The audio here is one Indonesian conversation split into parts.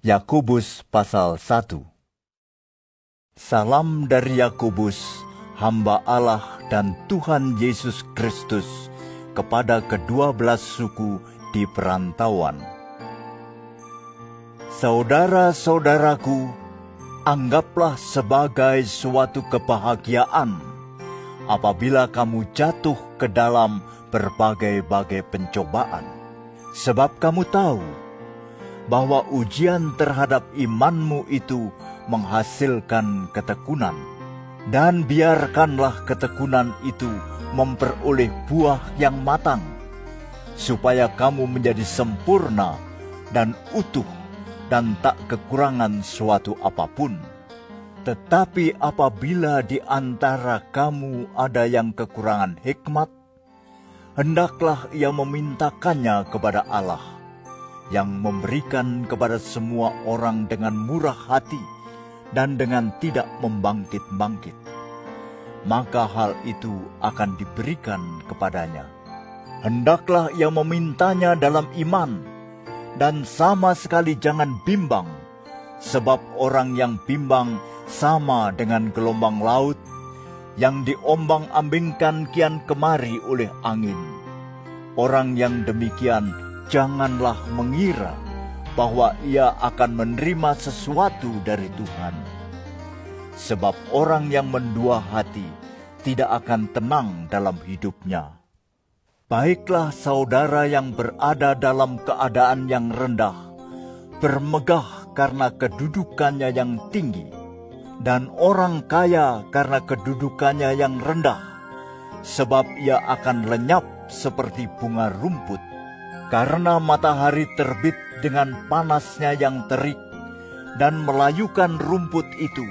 Yakobus pasal 1. Salam dari Yakobus, hamba Allah dan Tuhan Yesus Kristus, kepada ke-12 suku di perantauan. Saudara-saudaraku, anggaplah sebagai suatu kebahagiaan apabila kamu jatuh ke dalam berbagai-bagai pencobaan. Sebab kamu tahu bahwa ujian terhadap imanmu itu menghasilkan ketekunan. Dan biarkanlah ketekunan itu memperoleh buah yang matang, supaya kamu menjadi sempurna dan utuh dan tak kekurangan suatu apapun. Tetapi apabila di antara kamu ada yang kekurangan hikmat, hendaklah ia memintakannya kepada Allah, yang memberikan kepada semua orang dengan murah hati dan dengan tidak membangkit-bangkit. Maka hal itu akan diberikan kepadanya. Hendaklah ia memintanya dalam iman, dan sama sekali jangan bimbang, sebab orang yang bimbang sama dengan gelombang laut yang diombang-ambingkan kian kemari oleh angin. Orang yang demikian janganlah mengira bahwa ia akan menerima sesuatu dari Tuhan. Sebab orang yang mendua hati tidak akan tenang dalam hidupnya. Baiklah saudara yang berada dalam keadaan yang rendah, bermegah karena kedudukannya yang tinggi, dan orang kaya karena kedudukannya yang rendah, sebab ia akan lenyap seperti bunga rumput. Karena matahari terbit dengan panasnya yang terik dan melayukan rumput itu,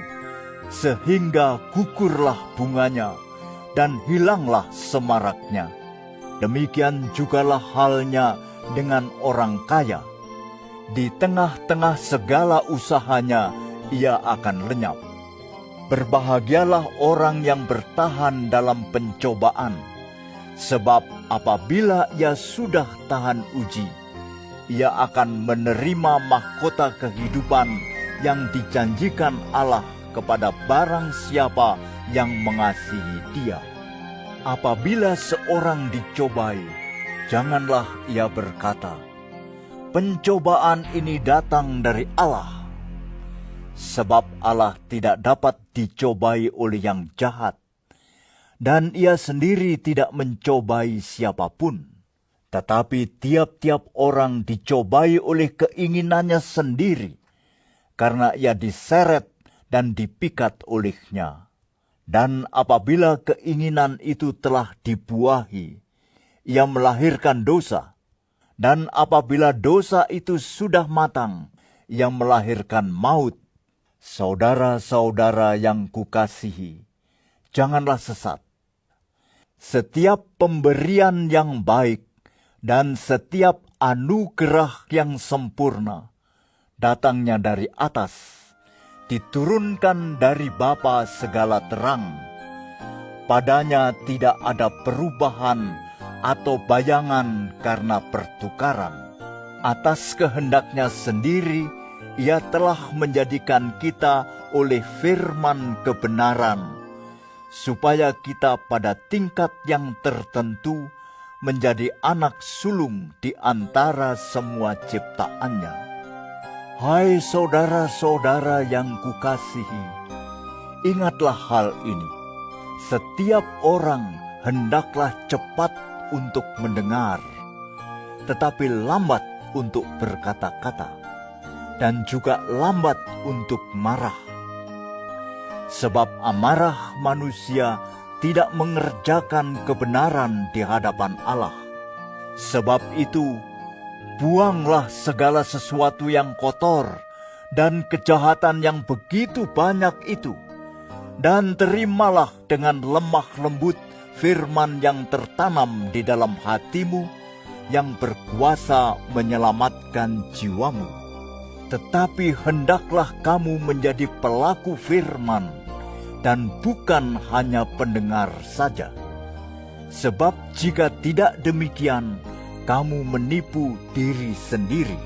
sehingga gugurlah bunganya dan hilanglah semaraknya. Demikian jugalah halnya dengan orang kaya. Di tengah-tengah segala usahanya ia akan lenyap. Berbahagialah orang yang bertahan dalam pencobaan, sebab apabila ia sudah tahan uji, ia akan menerima mahkota kehidupan yang dijanjikan Allah kepada barang siapa yang mengasihi Dia. Apabila seorang dicobai, janganlah ia berkata, "Pencobaan ini datang dari Allah." Sebab Allah tidak dapat dicobai oleh yang jahat, dan ia sendiri tidak mencobai siapapun. Tetapi tiap-tiap orang dicobai oleh keinginannya sendiri, karena ia diseret dan dipikat olehnya. Dan apabila keinginan itu telah dibuahi, ia melahirkan dosa. Dan apabila dosa itu sudah matang, ia melahirkan maut. Saudara-saudara yang kukasihi, janganlah sesat. Setiap pemberian yang baik dan setiap anugerah yang sempurna datangnya dari atas, diturunkan dari Bapa segala terang. Padanya tidak ada perubahan atau bayangan karena pertukaran. Atas kehendaknya sendiri, Ia telah menjadikan kita oleh firman kebenaran, supaya kita pada tingkat yang tertentu menjadi anak sulung di antara semua ciptaannya. Hai saudara-saudara yang kukasihi, ingatlah hal ini. Setiap orang hendaklah cepat untuk mendengar, tetapi lambat untuk berkata-kata, dan juga lambat untuk marah. Sebab amarah manusia tidak mengerjakan kebenaran di hadapan Allah. Sebab itu, buanglah segala sesuatu yang kotor dan kejahatan yang begitu banyak itu, dan terimalah dengan lemah lembut firman yang tertanam di dalam hatimu, yang berkuasa menyelamatkan jiwamu. Tetapi hendaklah kamu menjadi pelaku firman, dan bukan hanya pendengar saja. Sebab jika tidak demikian, kamu menipu diri sendiri.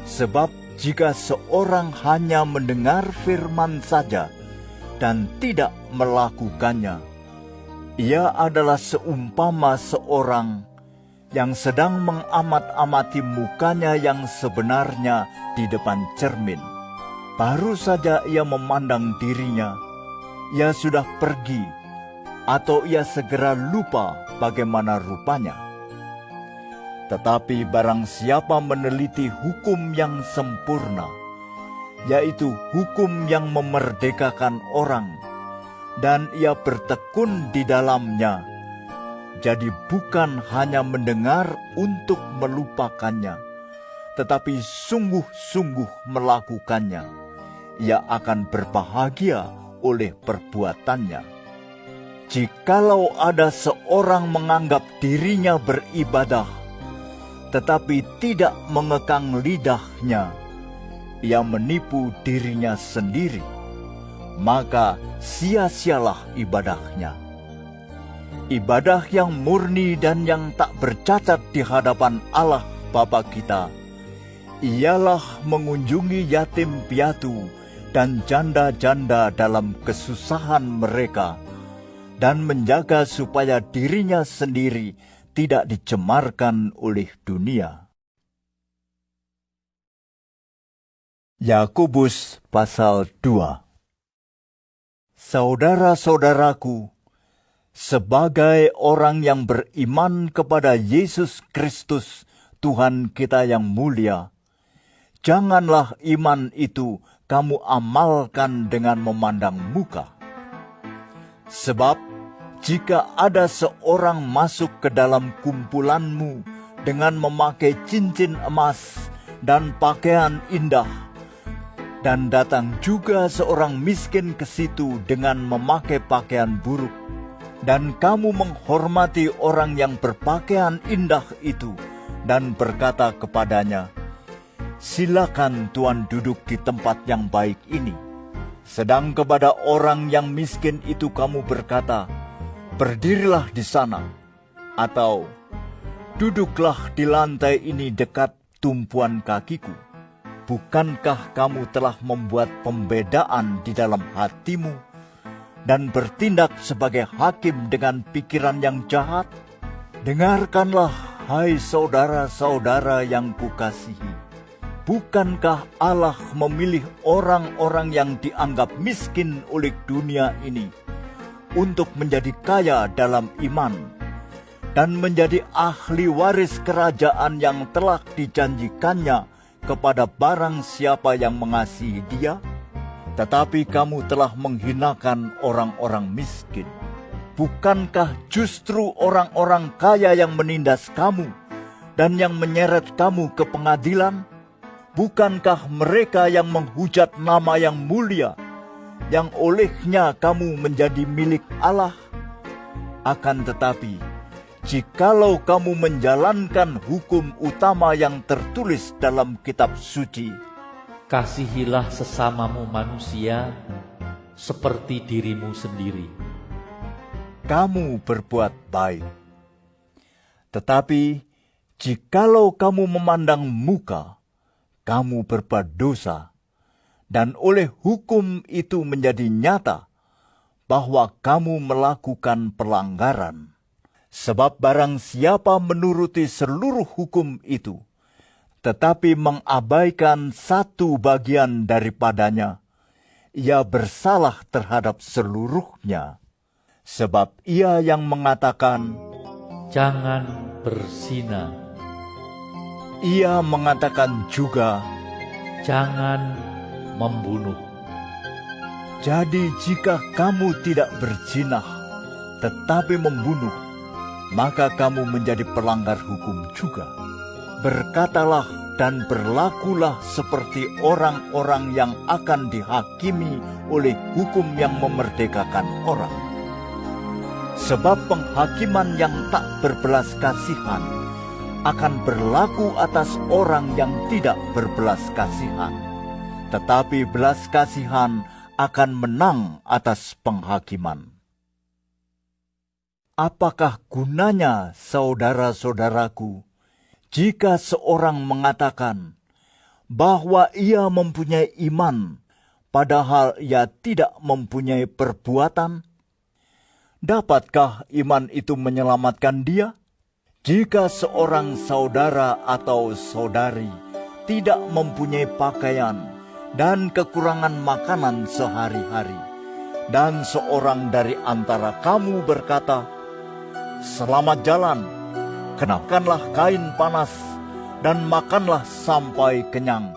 Sebab jika seorang hanya mendengar firman saja dan tidak melakukannya, ia adalah seumpama seorang yang sedang mengamat-amati mukanya yang sebenarnya di depan cermin. Baru saja ia memandang dirinya, ia sudah pergi, atau ia segera lupa bagaimana rupanya. Tetapi barang siapa meneliti hukum yang sempurna, yaitu hukum yang memerdekakan orang, dan ia bertekun di dalamnya, jadi bukan hanya mendengar untuk melupakannya, tetapi sungguh-sungguh melakukannya, ia akan berbahagia oleh perbuatannya. Jikalau ada seorang menganggap dirinya beribadah, tetapi tidak mengekang lidahnya, ia menipu dirinya sendiri, maka sia-sialah ibadahnya. Ibadah yang murni dan yang tak bercacat di hadapan Allah Bapa kita ialah mengunjungi yatim piatu dan janda-janda dalam kesusahan mereka, dan menjaga supaya dirinya sendiri tidak dicemarkan oleh dunia. Yakobus pasal 2. Saudara-saudaraku, sebagai orang yang beriman kepada Yesus Kristus, Tuhan kita yang mulia, janganlah iman itu kamu amalkan dengan memandang muka. Sebab jika ada seorang masuk ke dalam kumpulanmu dengan memakai cincin emas dan pakaian indah, dan datang juga seorang miskin ke situ dengan memakai pakaian buruk, dan kamu menghormati orang yang berpakaian indah itu dan berkata kepadanya, "Silakan Tuan duduk di tempat yang baik ini," sedang kepada orang yang miskin itu kamu berkata, "Berdirilah di sana," atau "Duduklah di lantai ini dekat tumpuan kakiku," bukankah kamu telah membuat pembedaan di dalam hatimu dan bertindak sebagai hakim dengan pikiran yang jahat? Dengarkanlah, hai saudara-saudara yang kukasihi. Bukankah Allah memilih orang-orang yang dianggap miskin oleh dunia ini untuk menjadi kaya dalam iman dan menjadi ahli waris kerajaan yang telah dijanjikannya kepada barang siapa yang mengasihi Dia? Tetapi kamu telah menghinakan orang-orang miskin. Bukankah justru orang-orang kaya yang menindas kamu dan yang menyeret kamu ke pengadilan? Bukankah mereka yang menghujat nama yang mulia, yang olehnya kamu menjadi milik Allah? Akan tetapi, jikalau kamu menjalankan hukum utama yang tertulis dalam kitab suci, "Kasihilah sesamamu manusia seperti dirimu sendiri," kamu berbuat baik. Tetapi, jikalau kamu memandang muka, kamu berbuat dosa, dan oleh hukum itu menjadi nyata bahwa kamu melakukan pelanggaran. Sebab barang siapa menuruti seluruh hukum itu, tetapi mengabaikan satu bagian daripadanya, ia bersalah terhadap seluruhnya. Sebab ia yang mengatakan, "Jangan berzina," ia mengatakan juga, "Jangan membunuh." Jadi jika kamu tidak berzina, tetapi membunuh, maka kamu menjadi pelanggar hukum juga. Berkatalah dan berlakulah seperti orang-orang yang akan dihakimi oleh hukum yang memerdekakan orang. Sebab penghakiman yang tak berbelas kasihan akan berlaku atas orang yang tidak berbelas kasihan, tetapi belas kasihan akan menang atas penghakiman. Apakah gunanya, saudara-saudaraku, jika seorang mengatakan bahwa ia mempunyai iman, padahal ia tidak mempunyai perbuatan? Dapatkah iman itu menyelamatkan dia? Jika seorang saudara atau saudari tidak mempunyai pakaian dan kekurangan makanan sehari-hari, dan seorang dari antara kamu berkata, "Selamat jalan, kenakanlah kain panas, dan makanlah sampai kenyang,"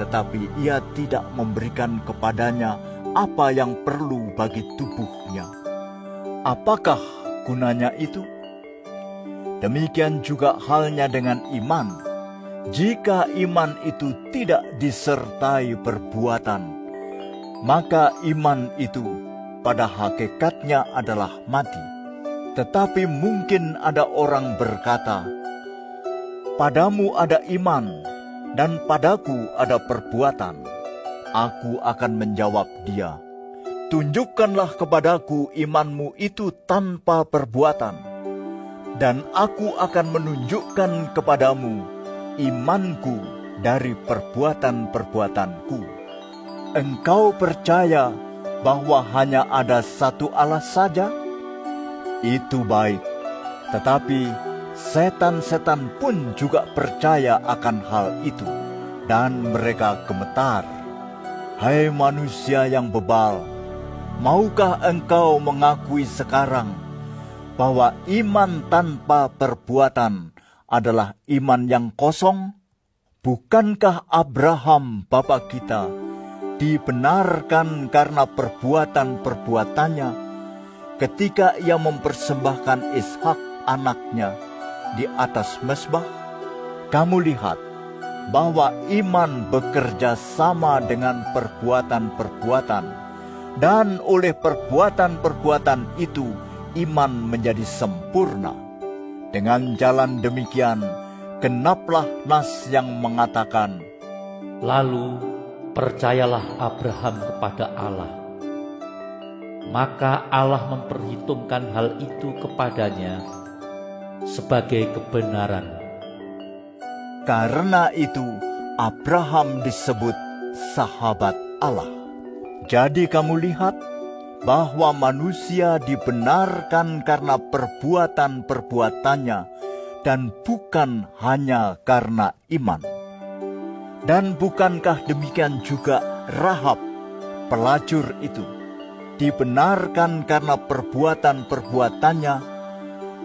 tetapi ia tidak memberikan kepadanya apa yang perlu bagi tubuhnya, apakah gunanya itu? Demikian juga halnya dengan iman. Jika iman itu tidak disertai perbuatan, maka iman itu pada hakikatnya adalah mati. Tetapi mungkin ada orang berkata, "Padamu ada iman, dan padaku ada perbuatan." Aku akan menjawab dia, "Tunjukkanlah kepadaku imanmu itu tanpa perbuatan, dan aku akan menunjukkan kepadamu imanku dari perbuatan-perbuatanku." Engkau percaya bahwa hanya ada satu Allah saja? Itu baik, tetapi setan-setan pun juga percaya akan hal itu, dan mereka gemetar. Hai manusia yang bebal, maukah engkau mengakui sekarang bahwa iman tanpa perbuatan adalah iman yang kosong? Bukankah Abraham bapa kita dibenarkan karena perbuatan-perbuatannya ketika ia mempersembahkan Ishak anaknya di atas mezbah? Kamu lihat bahwa iman bekerja sama dengan perbuatan-perbuatan, dan oleh perbuatan-perbuatan itu iman menjadi sempurna. Dengan jalan demikian, genaplah nas yang mengatakan, Lalu percayalah Abraham kepada Allah, maka Allah memperhitungkan hal itu kepadanya sebagai kebenaran. Karena itu Abraham disebut sahabat Allah. Jadi kamu lihat bahwa manusia dibenarkan karena perbuatan-perbuatannya dan bukan hanya karena iman. Dan bukankah demikian juga Rahab, pelacur itu, dibenarkan karena perbuatan-perbuatannya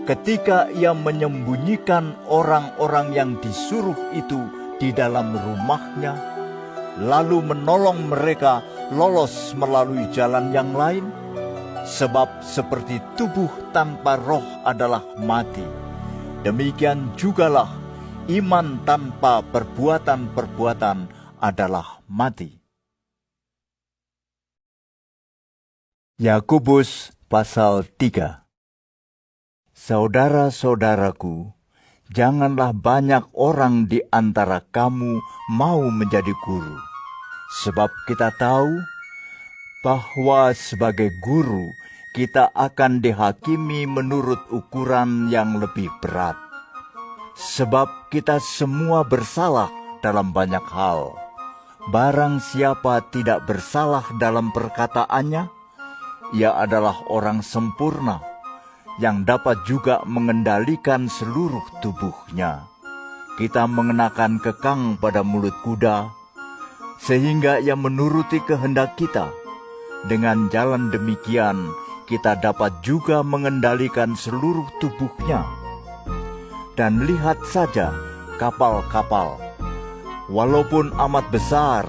ketika ia menyembunyikan orang-orang yang disuruh itu di dalam rumahnya, lalu menolong mereka lolos melalui jalan yang lain? Sebab seperti tubuh tanpa roh adalah mati, demikian jugalah iman tanpa perbuatan-perbuatan adalah mati. Yakobus pasal 3. Saudara-saudaraku, janganlah banyak orang di antara kamu mau menjadi guru. Sebab kita tahu bahwa sebagai guru kita akan dihakimi menurut ukuran yang lebih berat. Sebab kita semua bersalah dalam banyak hal. Barang siapa tidak bersalah dalam perkataannya, ia adalah orang sempurna, yang dapat juga mengendalikan seluruh tubuhnya. Kita mengenakan kekang pada mulut kuda, sehingga ia menuruti kehendak kita. Dengan jalan demikian, kita dapat juga mengendalikan seluruh tubuhnya. Dan lihat saja kapal-kapal, walaupun amat besar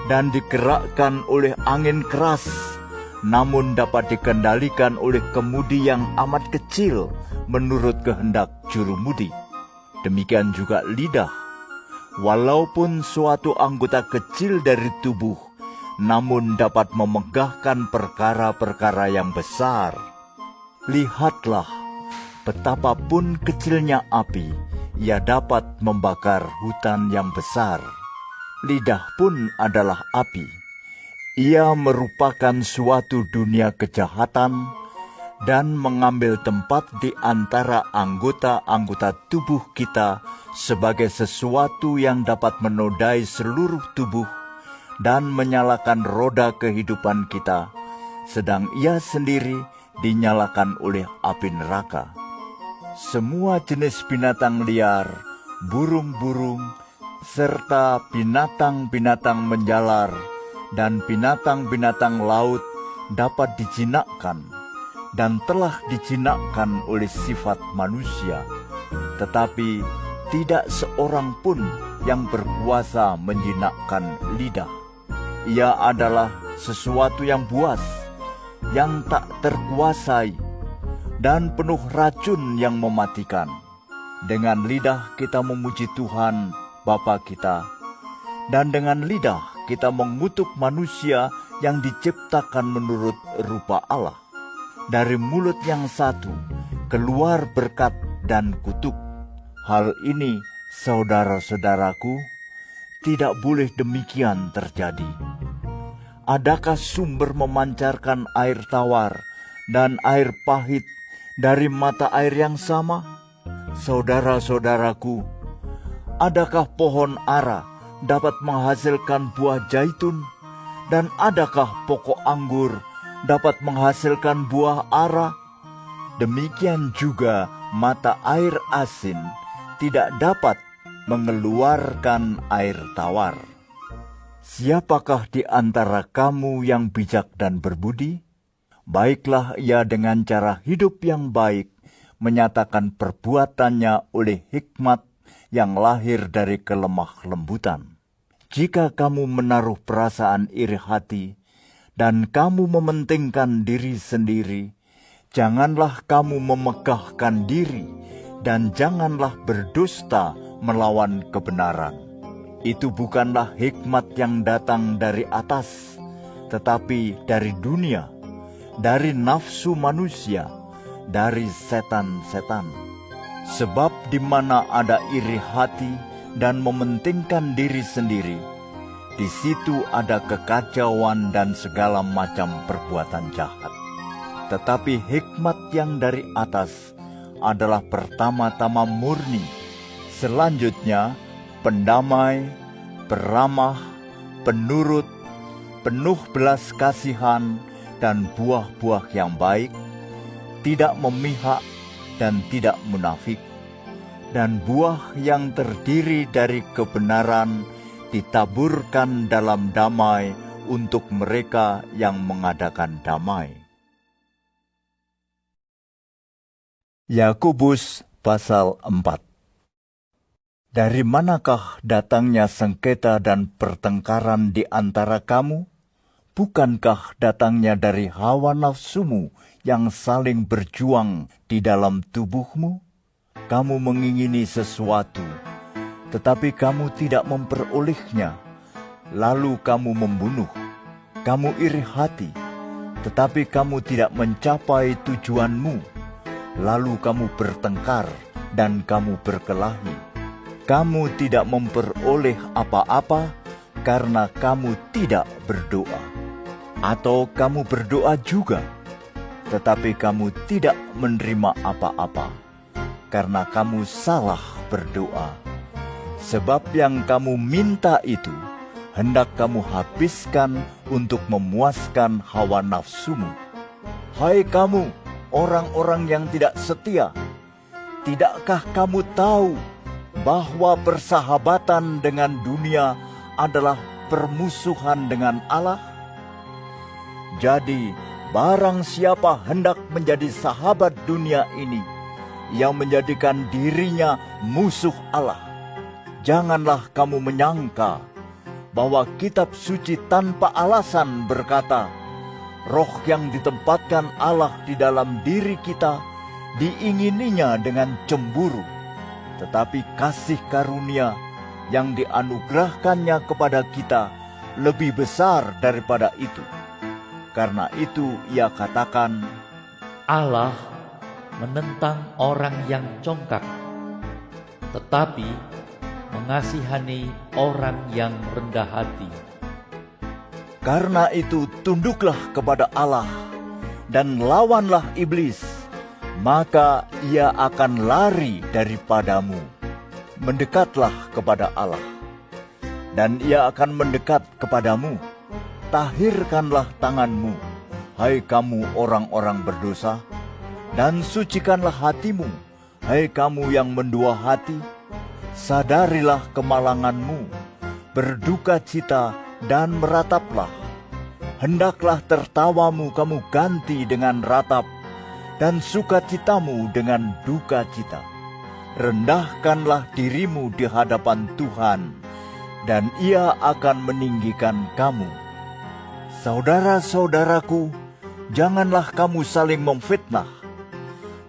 dan digerakkan oleh angin keras, namun dapat dikendalikan oleh kemudi yang amat kecil menurut kehendak jurumudi. Demikian juga lidah, walaupun suatu anggota kecil dari tubuh, namun dapat memegahkan perkara-perkara yang besar. Lihatlah, betapapun kecilnya api, ia dapat membakar hutan yang besar. Lidah pun adalah api. Ia merupakan suatu dunia kejahatan, dan mengambil tempat di antara anggota-anggota tubuh kita sebagai sesuatu yang dapat menodai seluruh tubuh dan menyalakan roda kehidupan kita, sedang ia sendiri dinyalakan oleh api neraka. Semua jenis binatang liar, burung-burung, serta binatang-binatang menjalar dan binatang-binatang laut dapat dijinakkan dan telah dijinakkan oleh sifat manusia, tetapi tidak seorang pun yang berkuasa menjinakkan lidah. Ia adalah sesuatu yang buas, yang tak terkuasai, dan penuh racun yang mematikan. Dengan lidah kita memuji Tuhan Bapa kita, dan dengan lidah kita mengutuk manusia yang diciptakan menurut rupa Allah. Dari mulut yang satu keluar berkat dan kutuk. Hal ini, saudara-saudaraku, tidak boleh demikian terjadi. Adakah sumber memancarkan air tawar dan air pahit dari mata air yang sama? Saudara-saudaraku, adakah pohon ara dapat menghasilkan buah zaitun, dan adakah pokok anggur dapat menghasilkan buah ara? Demikian juga mata air asin tidak dapat mengeluarkan air tawar. Siapakah di antara kamu yang bijak dan berbudi? Baiklah ia dengan cara hidup yang baik menyatakan perbuatannya oleh hikmat yang lahir dari kelemah lembutan. Jika kamu menaruh perasaan iri hati dan kamu mementingkan diri sendiri, janganlah kamu memegahkan diri dan janganlah berdusta melawan kebenaran. Itu bukanlah hikmat yang datang dari atas, tetapi dari dunia, dari nafsu manusia, dari setan-setan. Sebab di mana ada iri hati dan mementingkan diri sendiri, di situ ada kekacauan dan segala macam perbuatan jahat. Tetapi hikmat yang dari atas adalah pertama-tama murni, selanjutnya pendamai, peramah, penurut, penuh belas kasihan dan buah-buah yang baik, tidak memihak dan tidak munafik, dan buah yang terdiri dari kebenaran ditaburkan dalam damai untuk mereka yang mengadakan damai. Yakobus pasal 4. Dari manakah datangnya sengketa dan pertengkaran di antara kamu? Bukankah datangnya dari hawa nafsumu yang saling berjuang di dalam tubuhmu? Kamu mengingini sesuatu, tetapi kamu tidak memperolehnya, lalu kamu membunuh. Kamu iri hati, tetapi kamu tidak mencapai tujuanmu, lalu kamu bertengkar dan kamu berkelahi. Kamu tidak memperoleh apa-apa karena kamu tidak berdoa. Atau kamu berdoa juga, tetapi kamu tidak menerima apa-apa karena kamu salah berdoa. Sebab yang kamu minta itu hendak kamu habiskan untuk memuaskan hawa nafsumu. Hai kamu, orang-orang yang tidak setia, tidakkah kamu tahu bahwa persahabatan dengan dunia adalah permusuhan dengan Allah? Jadi, barang siapa hendak menjadi sahabat dunia ini, yang menjadikan dirinya musuh Allah. Janganlah kamu menyangka bahwa kitab suci tanpa alasan berkata, roh yang ditempatkan Allah di dalam diri kita diingininya dengan cemburu. Tetapi kasih karunia yang dianugerahkannya kepada kita lebih besar daripada itu. Karena itu ia katakan, Allah menentang orang yang congkak, tetapi mengasihani orang yang rendah hati. Karena itu tunduklah kepada Allah dan lawanlah iblis, maka ia akan lari daripadamu. Mendekatlah kepada Allah, dan ia akan mendekat kepadamu. Tahirkanlah tanganmu, hai kamu orang-orang berdosa, dan sucikanlah hatimu, hai kamu yang mendua hati. Sadarilah kemalanganmu, berduka cita dan merataplah. Hendaklah tertawamu kamu ganti dengan ratap, dan sukacitamu dengan duka cita. Rendahkanlah dirimu di hadapan Tuhan, dan Ia akan meninggikan kamu. Saudara-saudaraku, janganlah kamu saling memfitnah.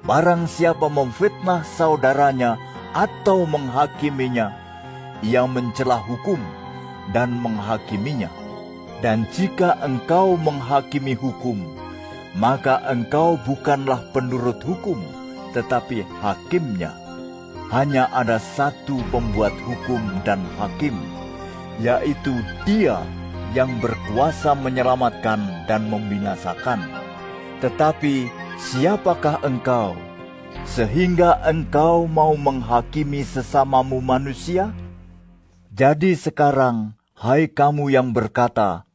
Barang siapa memfitnah saudaranya atau menghakiminya, ia mencela hukum dan menghakiminya. Dan jika engkau menghakimi hukum, maka engkau bukanlah penurut hukum, tetapi hakimnya. Hanya ada satu pembuat hukum dan hakim, yaitu Dia yang berkuasa menyelamatkan dan membinasakan. Tetapi siapakah engkau, sehingga engkau mau menghakimi sesamamu manusia? Jadi sekarang, hai kamu yang berkata,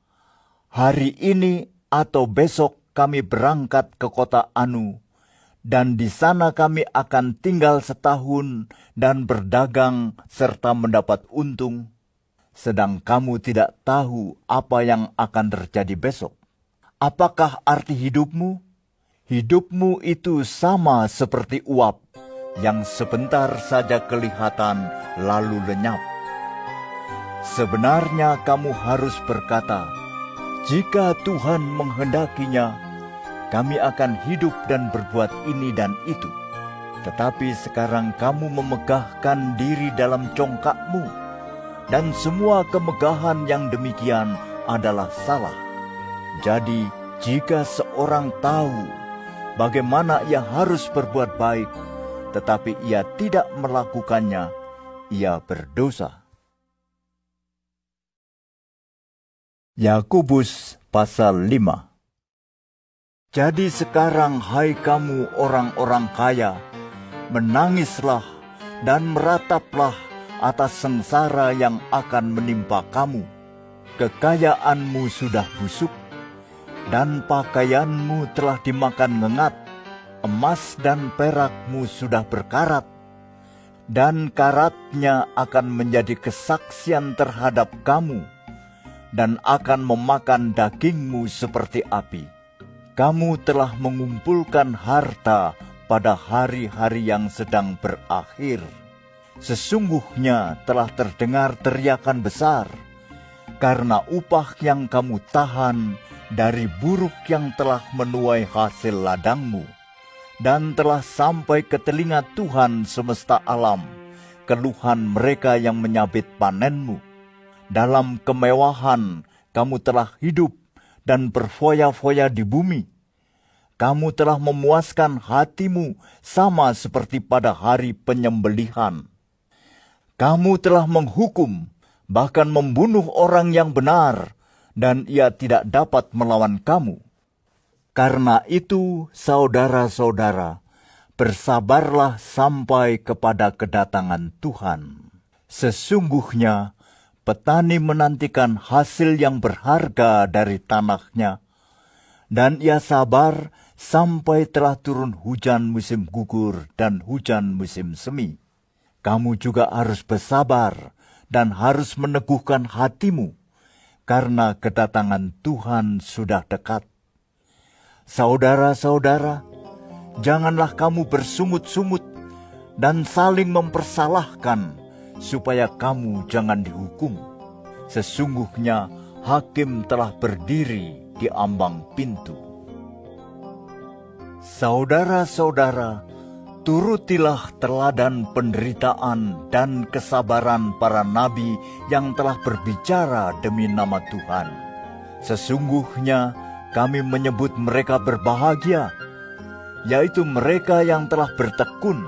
hari ini atau besok kami berangkat ke kota Anu, dan di sana kami akan tinggal setahun dan berdagang serta mendapat untung, sedang kamu tidak tahu apa yang akan terjadi besok. Apakah arti hidupmu? Hidupmu itu sama seperti uap yang sebentar saja kelihatan lalu lenyap. Sebenarnya kamu harus berkata, jika Tuhan menghendakinya, kami akan hidup dan berbuat ini dan itu. Tetapi sekarang kamu memegahkan diri dalam congkakmu, dan semua kemegahan yang demikian adalah salah. Jadi, jika seorang tahu bagaimana ia harus berbuat baik, tetapi ia tidak melakukannya, ia berdosa. Yakobus pasal 5. Jadi sekarang hai kamu orang-orang kaya, menangislah dan merataplah atas sengsara yang akan menimpa kamu. Kekayaanmu sudah busuk, dan pakaianmu telah dimakan ngengat. Emas dan perakmu sudah berkarat, dan karatnya akan menjadi kesaksian terhadap kamu, dan akan memakan dagingmu seperti api. Kamu telah mengumpulkan harta pada hari-hari yang sedang berakhir. Sesungguhnya telah terdengar teriakan besar, karena upah yang kamu tahan dari buruk yang telah menuai hasil ladangmu. Dan telah sampai ke telinga Tuhan semesta alam, keluhan mereka yang menyabit panenmu. Dalam kemewahan kamu telah hidup dan berfoya-foya di bumi. Kamu telah memuaskan hatimu sama seperti pada hari penyembelihan. Kamu telah menghukum, bahkan membunuh orang yang benar, dan ia tidak dapat melawan kamu. Karena itu, saudara-saudara, bersabarlah sampai kepada kedatangan Tuhan. Sesungguhnya, petani menantikan hasil yang berharga dari tanahnya, dan ia sabar sampai telah turun hujan musim gugur dan hujan musim semi. Kamu juga harus bersabar dan harus meneguhkan hatimu, karena kedatangan Tuhan sudah dekat. Saudara-saudara, janganlah kamu bersungut-sungut dan saling mempersalahkan, supaya kamu jangan dihukum. Sesungguhnya hakim telah berdiri di ambang pintu. Saudara-saudara, turutilah teladan penderitaan dan kesabaran para nabi yang telah berbicara demi nama Tuhan. Sesungguhnya kami menyebut mereka berbahagia, yaitu mereka yang telah bertekun.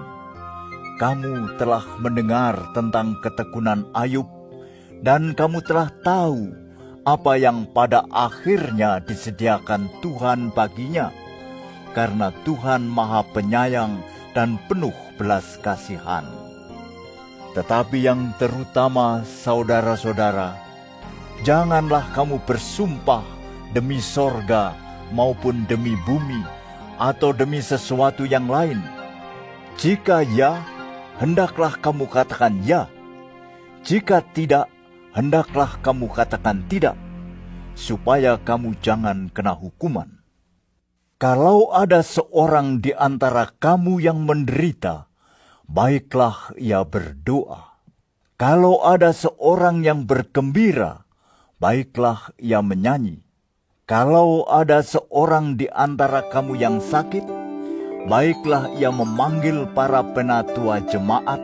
Kamu telah mendengar tentang ketekunan Ayub, dan kamu telah tahu apa yang pada akhirnya disediakan Tuhan baginya. karena Tuhan Maha Penyayang dan penuh belas kasihan. Tetapi yang terutama, saudara-saudara, janganlah kamu bersumpah demi sorga maupun demi bumi atau demi sesuatu yang lain. Jika ya, hendaklah kamu katakan ya. Jika tidak, hendaklah kamu katakan tidak, supaya kamu jangan kena hukuman. Kalau ada seorang di antara kamu yang menderita, baiklah ia berdoa. Kalau ada seorang yang bergembira, baiklah ia menyanyi. Kalau ada seorang di antara kamu yang sakit, baiklah ia memanggil para penatua jemaat,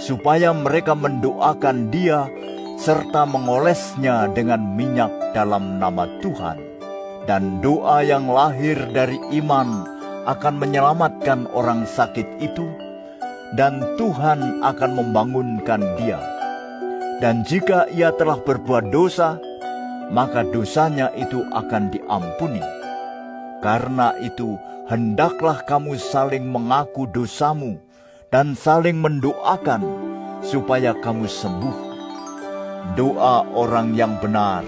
supaya mereka mendoakan dia serta mengolesnya dengan minyak dalam nama Tuhan. Dan doa yang lahir dari iman akan menyelamatkan orang sakit itu, dan Tuhan akan membangunkan dia. Dan jika ia telah berbuat dosa, maka dosanya itu akan diampuni. Karena itu, hendaklah kamu saling mengaku dosamu dan saling mendoakan supaya kamu sembuh. Doa orang yang benar,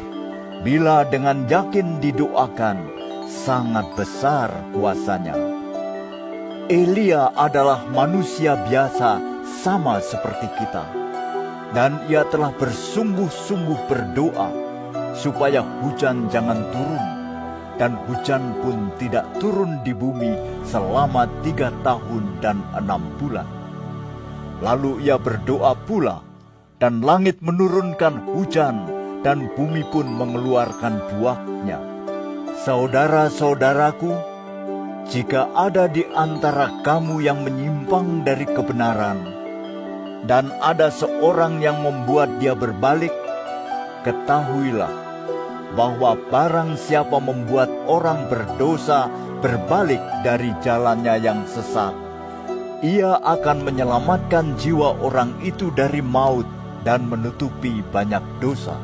bila dengan yakin didoakan, sangat besar kuasanya. Elia adalah manusia biasa sama seperti kita, dan ia telah bersungguh-sungguh berdoa supaya hujan jangan turun, dan hujan pun tidak turun di bumi selama 3 tahun dan 6 bulan. Lalu ia berdoa pula, dan langit menurunkan hujan, dan bumi pun mengeluarkan buahnya. Saudara-saudaraku, jika ada di antara kamu yang menyimpang dari kebenaran, dan ada seorang yang membuat dia berbalik, ketahuilah bahwa barang siapa membuat orang berdosa berbalik dari jalannya yang sesat, ia akan menyelamatkan jiwa orang itu dari maut dan menutupi banyak dosa.